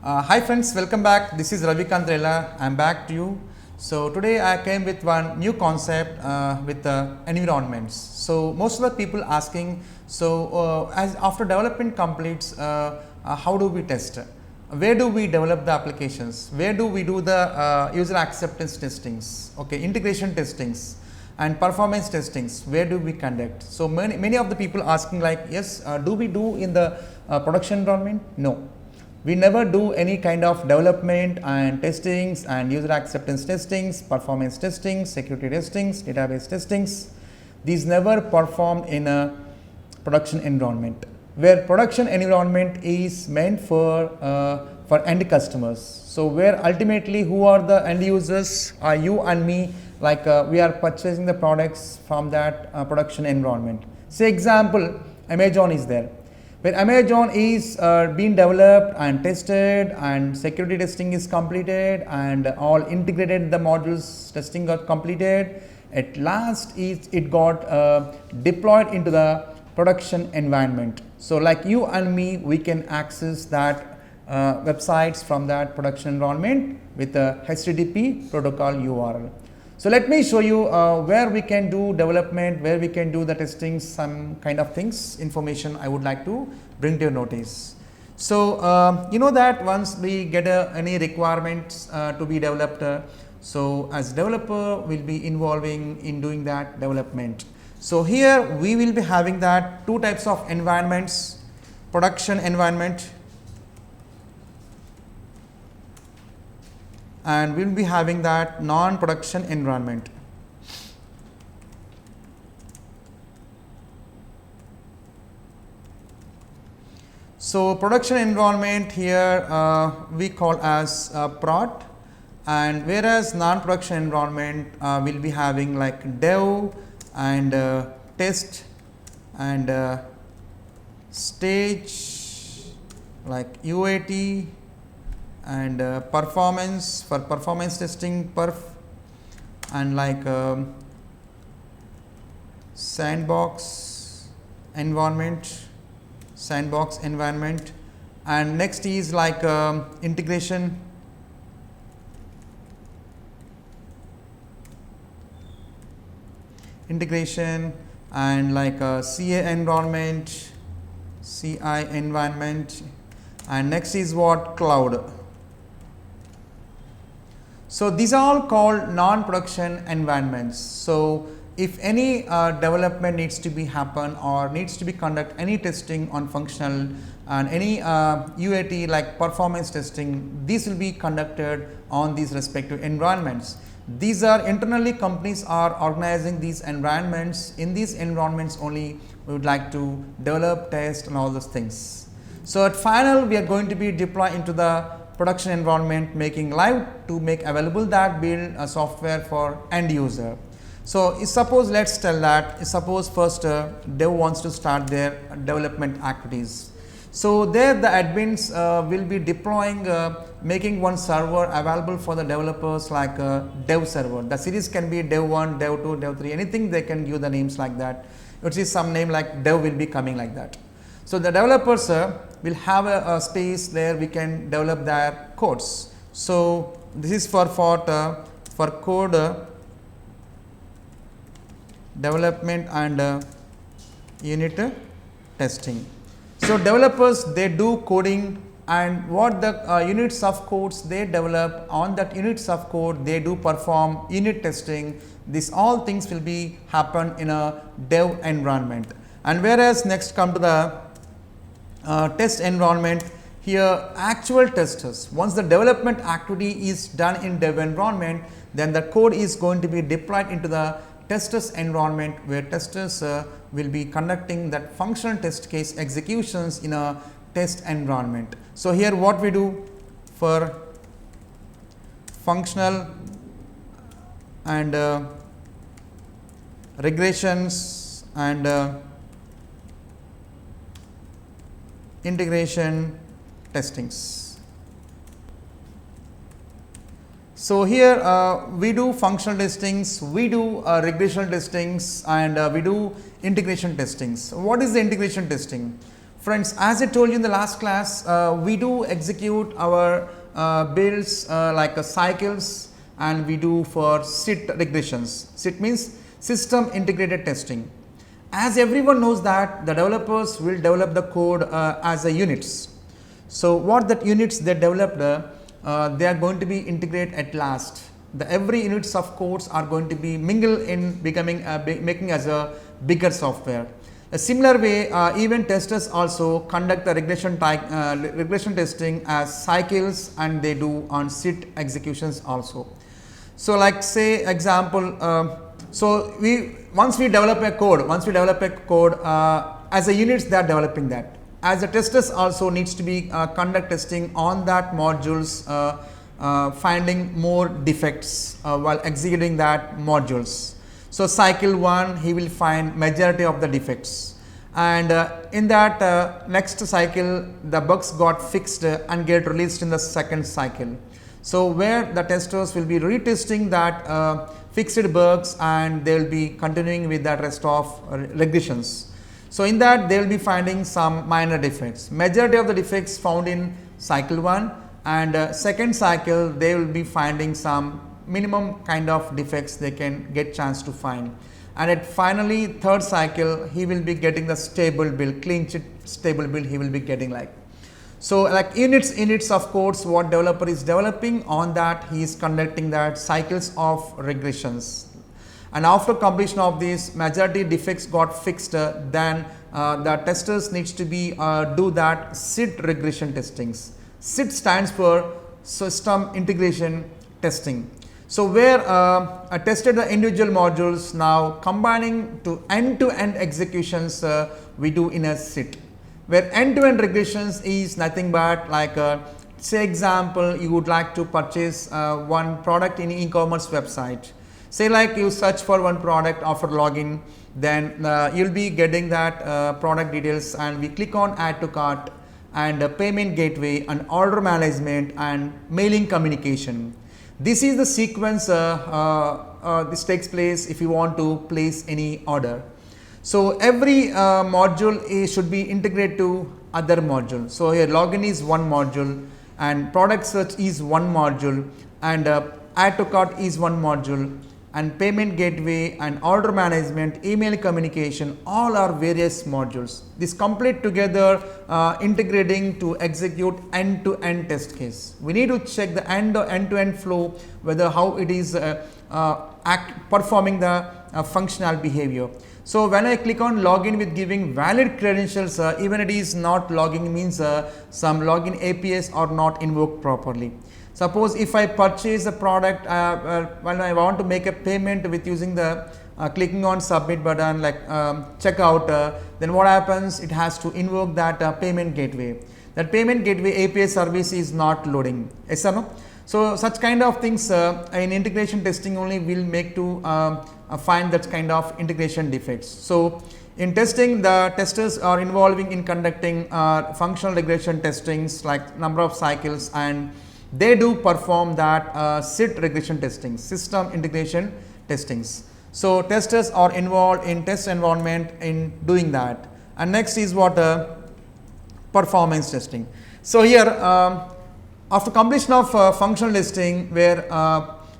Hi friends, welcome back. This is Ravikant Rela. I am back to you. So today I came with one new concept with the environments. So most of the people asking, as after development completes, how do we test? Where do we develop the applications? Where do we do the user acceptance testings? Okay, integration testings and performance testings. Where do we conduct? So many of the people asking like, yes, do we do in the production environment? No. We never do any kind of development and testings and user acceptance testings, performance testings, security testings, database testings. These never performed in a production environment, where production environment is meant for end customers. So where ultimately who are the end users are you and me, like we are purchasing the products from that production environment. Say example, Amazon is there. Where Amazon is being developed and tested and security testing is completed and all integrated the modules testing got completed. At last it got deployed into the production environment. So like you and me, we can access that websites from that production environment with a HTTP protocol URL. So let me show you where we can do development, where we can do the testing, some kind of things, information I would like to bring to your notice. So you know that once we get any requirements to be developed, so as developer will be involving in doing that development. So here we will be having that two types of environments, production environment and we will be having that non-production environment. So production environment here we call as prod, and whereas non-production environment will be having like dev and test and stage like UAT and performance for performance testing perf and like sandbox environment and next is like integration and like CI environment and next is what cloud. So these are all called non-production environments. So if any development needs to be happen or needs to be conduct any testing on functional and any UAT like performance testing, these will be conducted on these respective environments. These are internally companies are organizing these environments. In these environments only we would like to develop, test and all those things. So at final we are going to be deploy into the production environment, making live to make available that build software for end user. So suppose let's tell that suppose first dev wants to start their development activities. So there the admins will be deploying making one server available for the developers like dev server. The series can be dev 1, dev 2, dev 3, anything they can give the names like that, which is some name like dev will be coming like that. So the developers will have a space there we can develop their codes. So this is for code development and unit testing. So developers they do coding and what the units of codes they develop, on that units of code they do perform unit testing. These all things will be happen in a dev environment. And whereas next come to the test environment, here actual testers, once the development activity is done in dev environment, then the code is going to be deployed into the testers environment, where testers will be conducting that functional test case executions in a test environment. So here what we do for functional and regressions and integration testings. So here we do functional testings, we do regression testings and we do integration testings. What is the integration testing? Friends, as I told you in the last class, we do execute our builds like cycles, and we do for SIT regressions. SIT means system integrated testing. As everyone knows that the developers will develop the code as a units. So, what that units they developed, they are going to be integrate at last. The every units of codes are going to be mingle in becoming making as a bigger software. A similar way, even testers also conduct the regression testing as cycles, and they do on SIT executions also. So, like say example, so once we develop a code, as a units they are developing that. As the testers also needs to be conduct testing on that modules, finding more defects while executing that modules. So, cycle 1 he will find majority of the defects, and in that next cycle the bugs got fixed and get released in the second cycle. So, where the testers will be retesting that fixed bugs, and they will be continuing with that rest of regressions. So, in that they will be finding some minor defects. Majority of the defects found in cycle 1, and second cycle they will be finding some minimum kind of defects they can get chance to find, and at finally third cycle he will be getting the stable build, clean sheet stable build he will be getting like. So, like units of codes what developer is developing, on that he is conducting that cycles of regressions, and after completion of this majority defects got fixed, then the testers needs to be do that SIT regression testings. SIT stands for system integration testing. So, where tested the individual modules, now combining to end executions we do in a SIT, where end-to-end regressions is nothing but like say example you would like to purchase one product in e-commerce website. Say like you search for one product after login, then you will be getting that product details, and we click on add to cart, and payment gateway, and order management, and mailing communication. This is the sequence this takes place if you want to place any order. So, every module should be integrated to other module. So, here login is one module, and product search is one module, and add to cart is one module, and payment gateway and order management, email communication, all are various modules. This complete together integrating to execute end-to-end test case. We need to check the end-to-end flow, whether how it is performing the functional behavior. So, when I click on login with giving valid credentials, even it is not logging, means some login APIs are not invoked properly. Suppose if I purchase a product, when I want to make a payment with using the clicking on submit button like checkout, then what happens, it has to invoke that payment gateway. That payment gateway API service is not loading, yes or no? So, such kind of things in integration testing only will make to find that kind of integration defects. So, in testing, the testers are involving in conducting functional regression testings like number of cycles, and they do perform that SIT regression testing, system integration testings. So, testers are involved in test environment in doing that. And next is what performance testing. So, here after completion of functional testing, where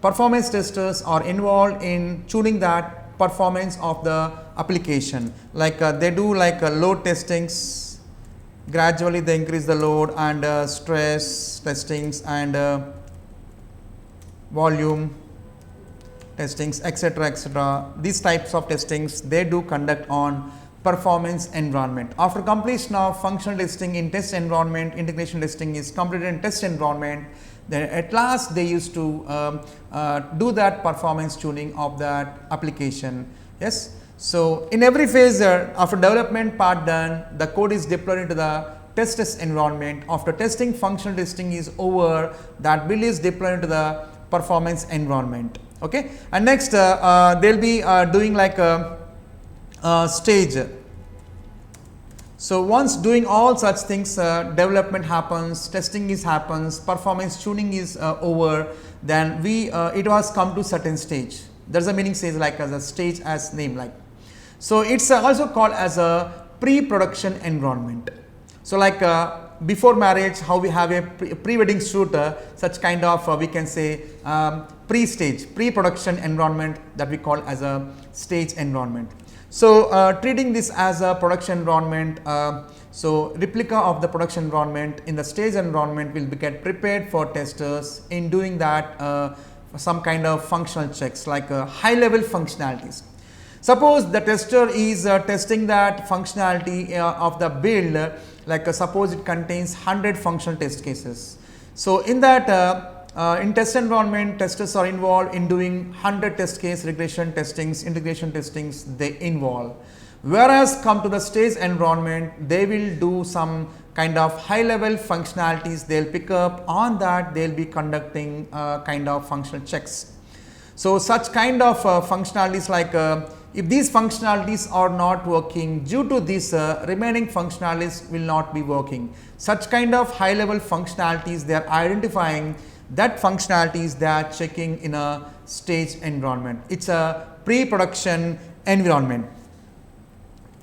performance testers are involved in tuning that performance of the application, like they do like load testings. Gradually they increase the load, and stress testings, and volume testings, etc., etc. These types of testings they do conduct on performance environment. After completion of functional testing in test environment, integration testing is completed in test environment, then at last they used to do that performance tuning of that application. Yes. So, in every phase after development part done, the code is deployed into the test environment. After testing, functional testing is over, that build is deployed into the performance environment. Okay. And next they will be doing like a stage. So, once doing all such things, development happens, testing is happens, performance tuning is over, then it was come to certain stage. There is a meaning says like as a stage as name like. So, it is also called as a pre-production environment. So like before marriage, how we have a pre-wedding shoot, such kind of we can say pre-stage, pre-production environment that we call as a stage environment. So treating this as a production environment, so replica of the production environment in the stage environment will be get prepared for testers. In doing that, some kind of functional checks like high level functionalities. Suppose the tester is testing that functionality of the build, like suppose it contains 100 functional test cases. So in that in test environment, testers are involved in doing 100 test case regression testings, integration testings they involve. Whereas come to the stage environment, they will do some kind of high level functionalities, they will pick up on that, they will be conducting kind of functional checks. So such kind of functionalities like if these functionalities are not working, due to this remaining functionalities will not be working. Such kind of high level functionalities they are identifying, that functionalities they are checking in a stage environment. It's a pre-production environment.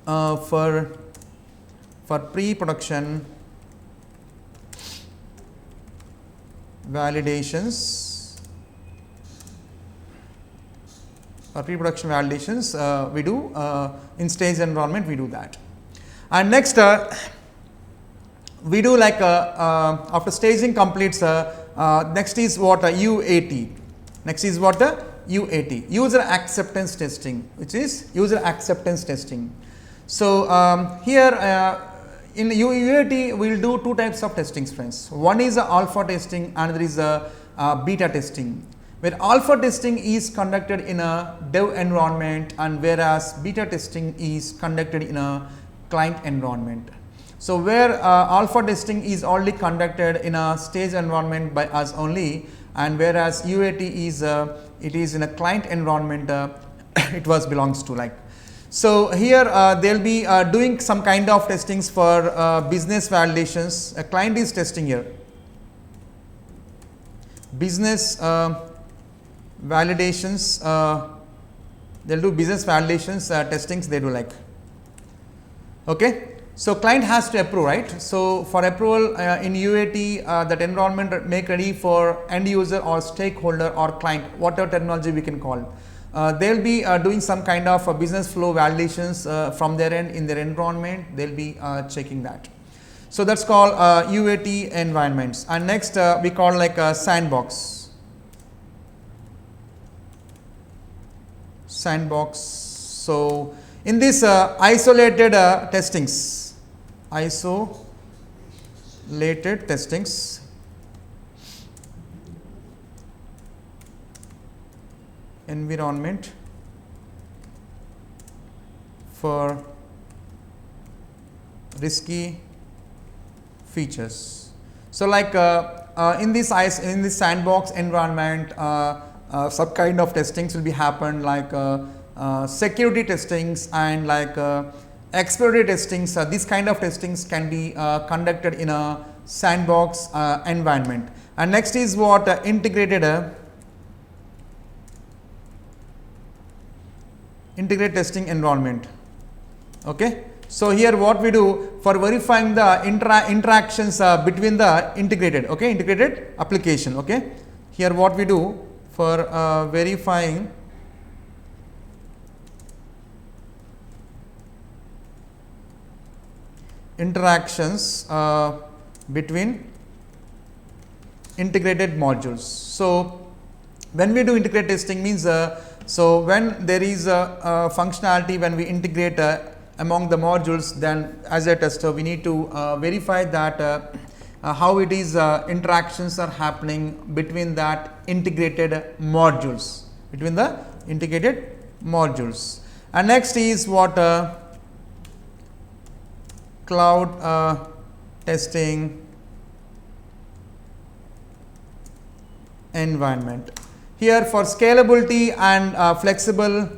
For pre-production validations, pre-production validations we do in stage environment, we do that. And next we do like after staging completes, next is what UAT. Next is what the UAT, user acceptance testing, which is user acceptance testing. So here in UAT we will do two types of testings, friends. One is alpha testing, another is beta testing. Where alpha testing is conducted in a dev environment, and whereas beta testing is conducted in a client environment. So where alpha testing is already conducted in a stage environment by us only, and whereas UAT is it is in a client environment, it was belongs to like. So here they will be doing some kind of testings for business validations. A client is testing here business validations, they will do business validations testings, they do like. Okay. So client has to approve, right? So for approval in UAT, that environment make ready for end user or stakeholder or client, whatever terminology we can call. They will be doing some kind of business flow validations from their end in their environment, they will be checking that. So that's called UAT environments. And next we call like a sandbox. So in this isolated testings, environment for risky features. So like in this sandbox environment, some kind of testings will be happen like security testings and like exploratory testings. These kind of testings can be conducted in a sandbox environment. And next is what integrated testing environment. Okay. So here what we do for verifying the interactions between the integrated application. Okay. Here what we do for verifying interactions between integrated modules. So when we do integrated testing means so when there is a functionality, when we integrate among the modules, then as a tester we need to verify that how it is interactions are happening between that integrated modules, And next is what cloud testing environment. Here for scalability and flexible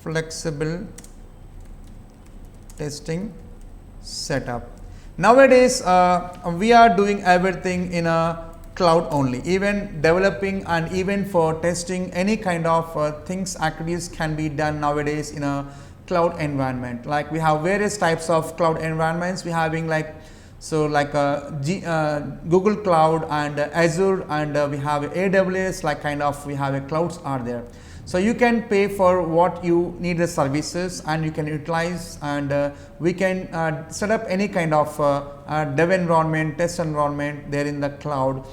flexible testing setup. Nowadays we are doing everything in a cloud only. Even developing and even for testing any kind of things, activities can be done nowadays in a cloud environment. Like we have various types of cloud environments. We having like Google Cloud and Azure, and we have AWS, like kind of we have a clouds are there. So you can pay for what you need the services, and you can utilize, and we can set up any kind of dev environment, test environment there in the cloud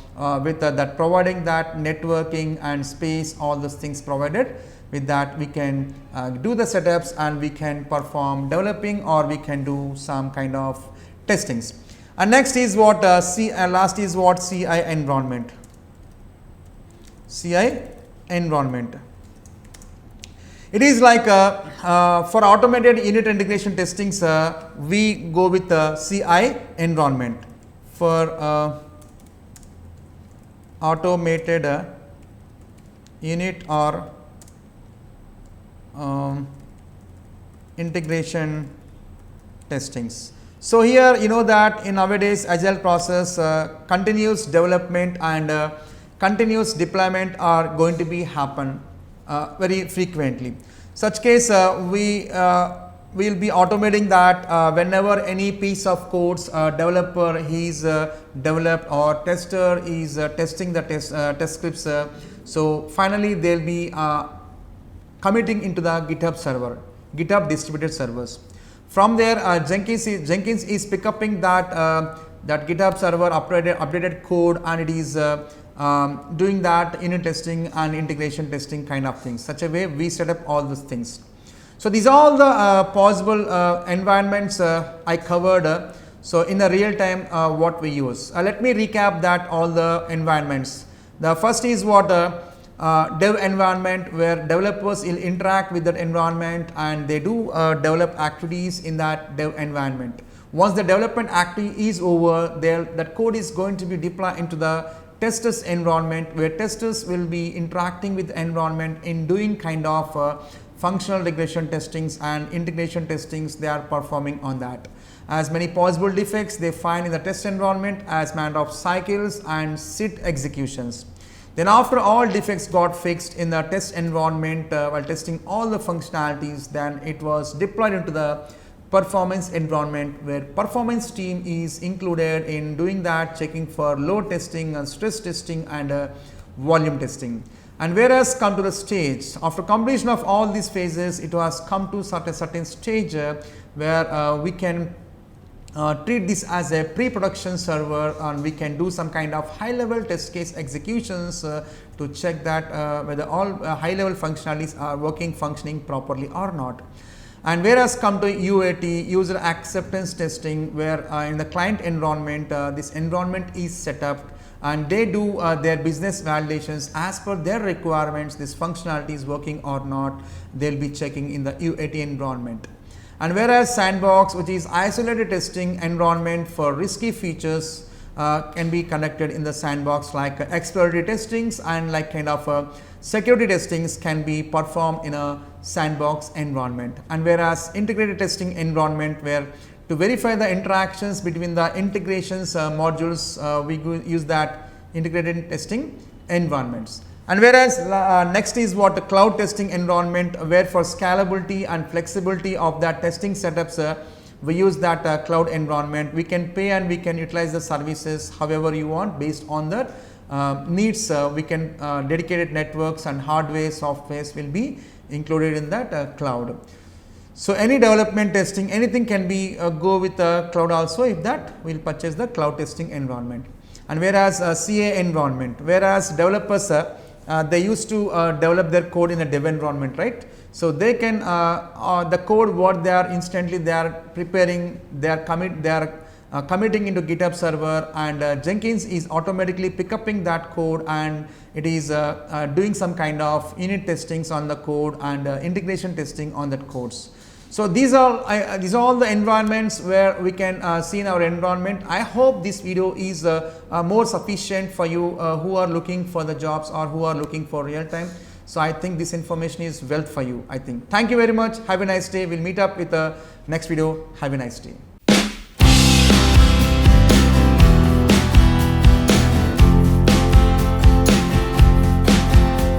with that providing that networking and space, all those things provided. With that we can do the setups, and we can perform developing, or we can do some kind of testings. And next is what last is what CI environment. CI environment. It is like for automated unit integration testings, we go with the CI environment. For automated unit or integration testings. So here you know that in nowadays agile process, continuous development and continuous deployment are going to be happen very frequently. Such case we will be automating that whenever any piece of codes developer is developed, or tester is testing the test scripts. So finally they will be committing into the GitHub server, GitHub distributed servers. From there Jenkins is pick upping that that GitHub server updated code, and it is doing that unit testing and integration testing kind of things. Such a way we set up all those things. So these are all the possible environments I covered. So in the real time what we use. Let me recap that all the environments. The first is what dev environment, where developers will interact with that environment, and they do develop activities in that dev environment. Once the development activity is over, that code is going to be deployed into the testers environment, where testers will be interacting with the environment in doing kind of functional regression testings and integration testings they are performing on that. As many possible defects they find in the test environment, as matter of cycles and SIT executions. Then after all defects got fixed in the test environment while testing all the functionalities, then it was deployed into the performance environment, where performance team is included in doing that, checking for load testing and stress testing and volume testing. And whereas come to the stage, after completion of all these phases, it was come to certain stage where we can treat this as a pre-production server, and we can do some kind of high-level test case executions to check that whether all high-level functionalities are functioning properly or not. And whereas come to UAT, user acceptance testing, where in the client environment this environment is set up, and they do their business validations as per their requirements. This functionality is working or not, they will be checking in the UAT environment. And whereas sandbox, which is isolated testing environment for risky features, can be conducted in the sandbox, like exploratory testings and like kind of security testings can be performed in a sandbox environment. And whereas integrated testing environment, where to verify the interactions between the integrations modules, we use that integrated testing environments. And whereas next is what the cloud testing environment, where for scalability and flexibility of that testing setups, we use that cloud environment. We can pay and we can utilize the services however you want based on the needs. We can dedicated networks and hardware, softwares will be included in that cloud. So any development testing, anything can be go with the cloud also, if that we will purchase the cloud testing environment. And whereas CA environment, whereas developers they used to develop their code in a dev environment, right? So they can the code what they are instantly they are preparing, they are committing into GitHub server, and Jenkins is automatically pick upping that code, and it is doing some kind of unit testings on the code and integration testing on that codes. So these are all the environments where we can see in our environment. I hope this video is more sufficient for you who are looking for the jobs or who are looking for real time. So I think this information is wealth for you, I think. Thank you very much. Have a nice day. We'll meet up with the next video. Have a nice day.